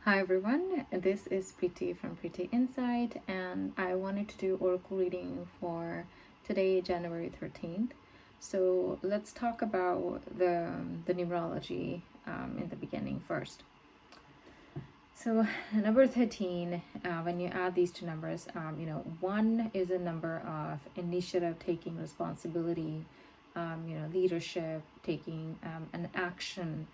Hi everyone, this is Preeti from Preeti Insight, and I wanted to do oracle reading for today, January 13th. So let's talk about the numerology in the beginning first. So number 13, when you add these two numbers, one is a number of initiative, taking responsibility, leadership, taking an action,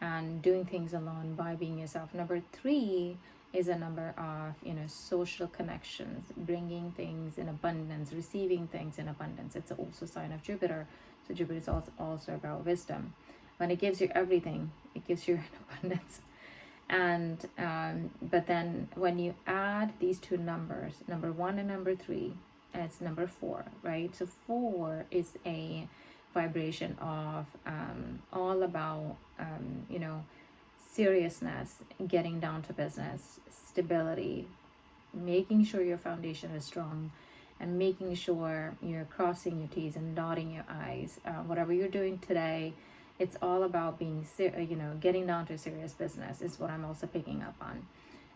and doing things alone by being yourself. Number three is a number of social connections, bringing things in abundance, receiving things in abundance. It's also a sign of Jupiter. So Jupiter is also about wisdom. When it gives you everything, it gives you an abundance. And but then when you add these two numbers, number one and number three, it's number four, right? So four is a vibration of all about seriousness, getting down to business, stability, making sure your foundation is strong, and making sure you're crossing your T's and dotting your I's. Whatever you're doing today, it's all about being getting down to serious business is what I'm also picking up on.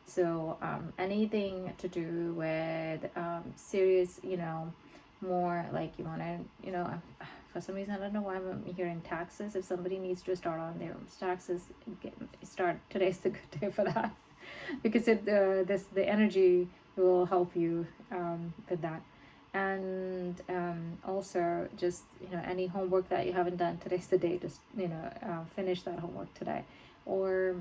So anything to do with serious, more like you want to, for some reason I don't know why I'm hearing taxes. If somebody needs to start on their taxes, start today's the good day for that because the energy will help you with that. And also just any homework that you haven't done, today's the day to finish that homework today. Or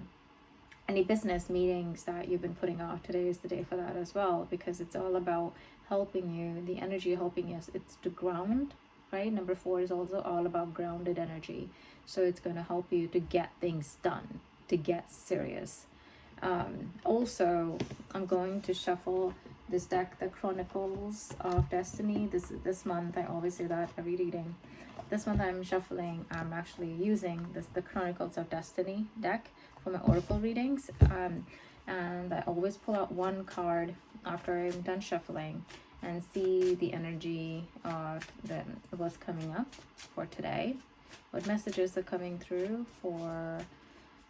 any business meetings that you've been putting off, today is the day for that as well, because it's all about helping you, the energy helping us. It's to ground, right? Number four is also all about grounded energy, so it's going to help you to get things done, to get serious. Also, I'm going to shuffle this deck, the Chronicles of Destiny. This month, I always say that every reading. This month I'm shuffling, I'm actually using the Chronicles of Destiny deck for my oracle readings. And I always pull out one card after I'm done shuffling and see the energy of what's coming up for today. What messages are coming through for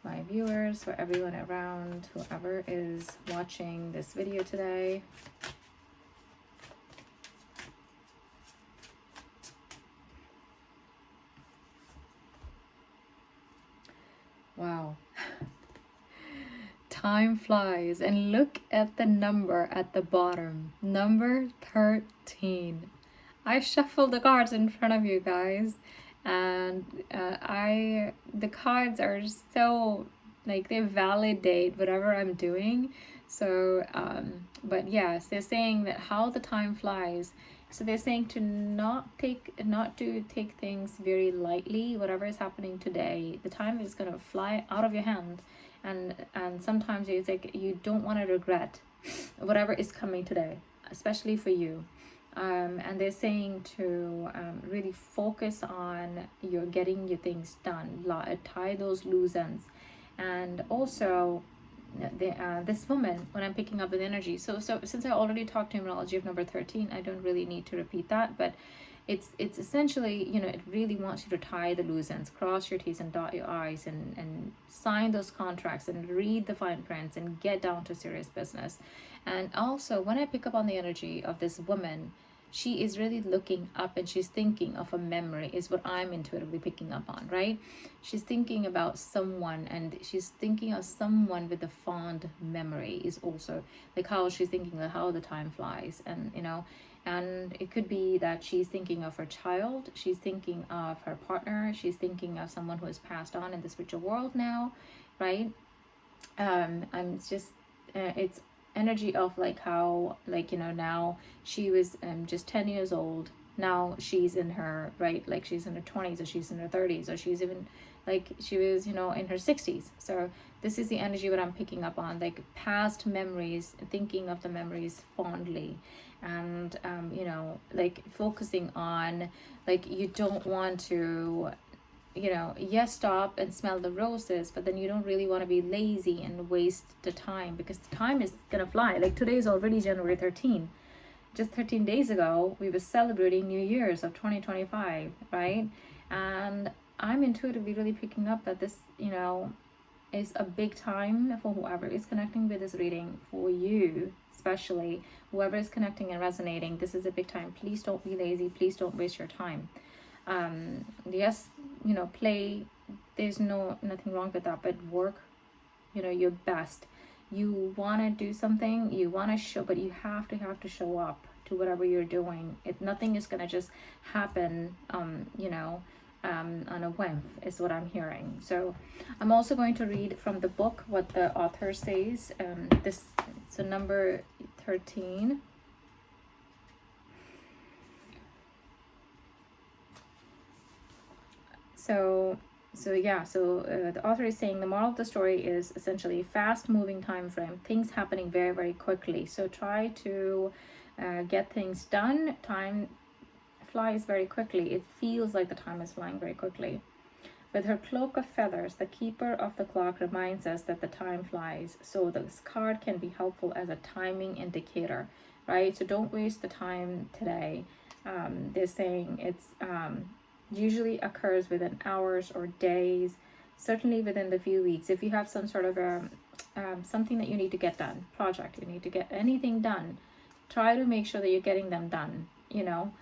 my viewers, for everyone around, whoever is watching this video today. Wow. Time flies, and look at the number at the bottom, number 13. I shuffled the cards in front of you guys, and the cards are so like they validate whatever I'm doing. So but yes, they're saying that how the time flies. So they're saying to not to take things very lightly. Whatever is happening today, the time is gonna fly out of your hand, and sometimes it's like you don't want to regret whatever is coming today, especially for you. And they're saying to really focus on your getting your things done, tie those loose ends. And also this woman, when I'm picking up with energy, so since I already talked numerology of number 13, I don't really need to repeat that, but it's essentially, it really wants you to tie the loose ends, cross your T's and dot your I's, and sign those contracts and read the fine prints and get down to serious business. And also when I pick up on the energy of this woman, she is really looking up and she's thinking of a memory, is what I'm intuitively picking up on, right? She's thinking about someone, and she's thinking of someone with a fond memory, is also like how she's thinking of how the time flies. And and it could be that she's thinking of her child, she's thinking of her partner, she's thinking of someone who has passed on in the spiritual world now, right? I'm just it's energy of like how, like, now she was just 10 years old, now she's in her, right, like she's in her 20s, or she's in her 30s, or she's even like she was in her 60s. So this is the energy that I'm picking up on, like past memories, thinking of the memories fondly. And like focusing on, like, you don't want to yes, stop and smell the roses, but then you don't really want to be lazy and waste the time, because the time is gonna fly. Like today is already January 13. Just 13 days ago, we were celebrating New Year's of 2025, right? And I'm intuitively really picking up that this, is a big time for whoever is connecting with this reading. For you especially, whoever is connecting and resonating, this is a big time. Please don't be lazy, please don't waste your time. Yes, you know, play, there's nothing wrong with that, but work, you know, your best. You want to do something, you want to show, but you have to show up to whatever you're doing. Nothing is going to just happen, you know, on a whim, is what I'm hearing. So I'm also going to read from the book what the author says. This, so number 13. So the author is saying the moral of the story is essentially fast moving time frame, things happening very, very quickly. So try to get things done. Time flies very quickly. It feels like the time is flying very quickly. With her cloak of feathers, the keeper of the clock reminds us that the time flies. So this card can be helpful as a timing indicator, right? So don't waste the time today. They're saying it's usually occurs within hours or days, certainly within the few weeks. If you have some sort of something that you need to get done, project, you need to get anything done, try to make sure that you're getting them done, you know,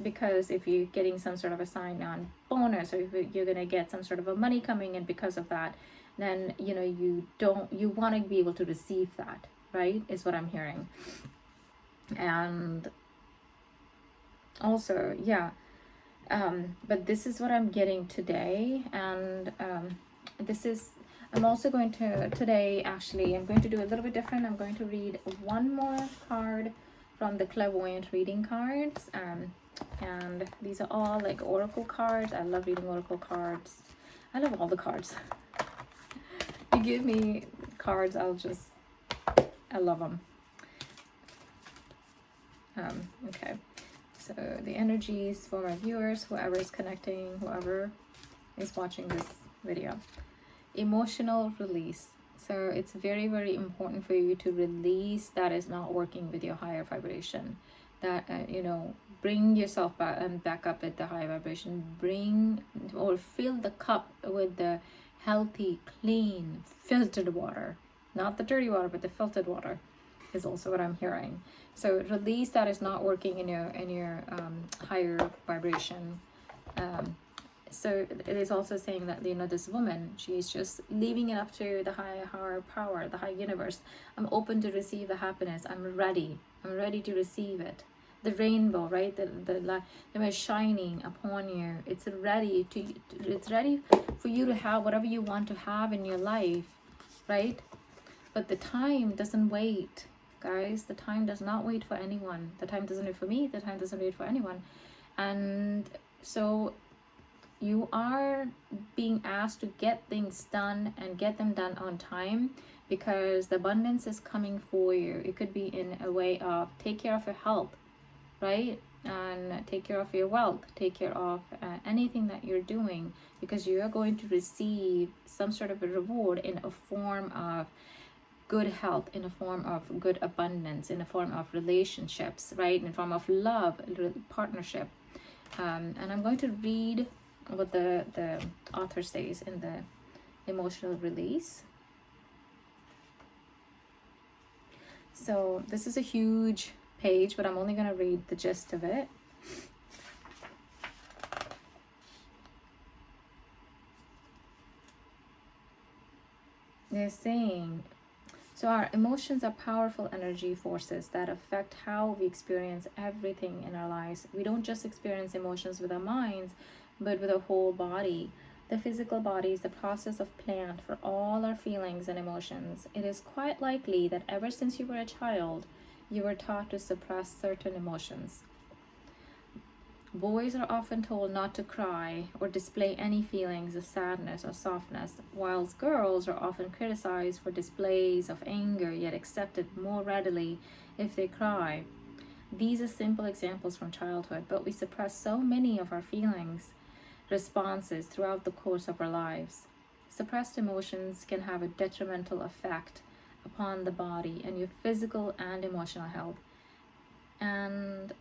because if you're getting some sort of a sign-on bonus, or if you're going to get some sort of a money coming in because of that, then, you know, you want to be able to receive that, right, is what I'm hearing. And also, yeah, but this is what I'm getting today. And I'm also going to, today actually, I'm going to do a little bit different. I'm going to read one more card from the clairvoyant reading cards. And these are all like oracle cards. I love reading oracle cards. I love all the cards. You give me cards, I love them. Okay. So the energies for my viewers, whoever is connecting, whoever is watching this video. Emotional release. So it's very, very important for you to release that is not working with your higher vibration. That, you know, bring yourself back up at the high vibration. Bring or fill the cup with the healthy, clean, filtered water. Not the dirty water, but the filtered water is also what I'm hearing. So release that is not working in your higher vibration. So it is also saying that, you know, this woman, she's just leaving it up to the higher power, the high universe. I'm open to receive the happiness. I'm ready to receive it. The rainbow, right? The light is shining upon you. It's ready for you to have whatever you want to have in your life, right? But the time doesn't wait, guys. The time does not wait for anyone. The time doesn't wait for me. The time doesn't wait for anyone. And so you are being asked to get things done and get them done on time, because the abundance is coming for you. It could be in a way of take care of your health, right? And take care of your wealth, take care of anything that you're doing, because you are going to receive some sort of a reward in a form of good health, in a form of good abundance, in a form of relationships, right? In a form of love, partnership. And I'm going to read what the author says in the emotional release. So this is a huge page, but I'm only going to read the gist of it. They're saying, so our emotions are powerful energy forces that affect how we experience everything in our lives. We don't just experience emotions with our minds, but with our whole body. The physical body is the process of plant for all our feelings and emotions. It is quite likely that ever since you were a child, you were taught to suppress certain emotions. Boys are often told not to cry or display any feelings of sadness or softness, whilst girls are often criticized for displays of anger, yet accepted more readily if they cry. These are simple examples from childhood, but we suppress so many of our feelings, responses throughout the course of our lives. Suppressed emotions can have a detrimental effect upon the body and your physical and emotional health. And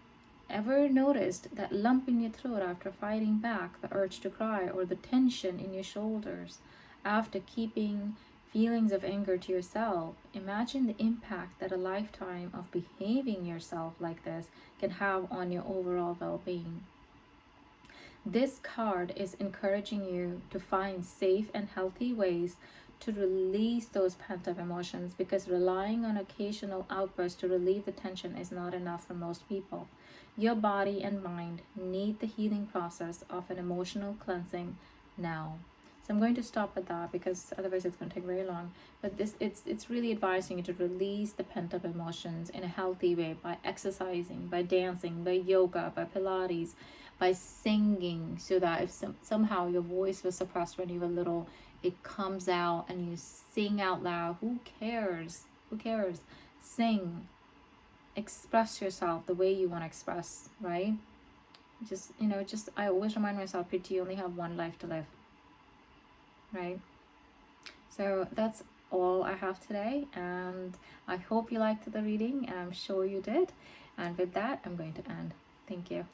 ever noticed that lump in your throat after fighting back the urge to cry, or the tension in your shoulders After keeping feelings of anger to yourself, imagine the impact that a lifetime of behaving yourself like this can have on your overall well-being. This card is encouraging you to find safe and healthy ways to release those pent up emotions, because relying on occasional outbursts to relieve the tension is not enough for most people. Your body and mind need the healing process of an emotional cleansing now. So I'm going to stop at that because otherwise it's going to take very long. But it's really advising you to release the pent up emotions in a healthy way by exercising, by dancing, by yoga, by Pilates, by singing, so that if somehow your voice was suppressed when you were little, it comes out and you sing out loud. Who cares? Who cares? Sing. Express yourself the way you want to express, right? Just, I always remind myself, Preeti, you only have one life to live, right? So that's all I have today, and I hope you liked the reading. I'm sure you did. And with that, I'm going to end. Thank you.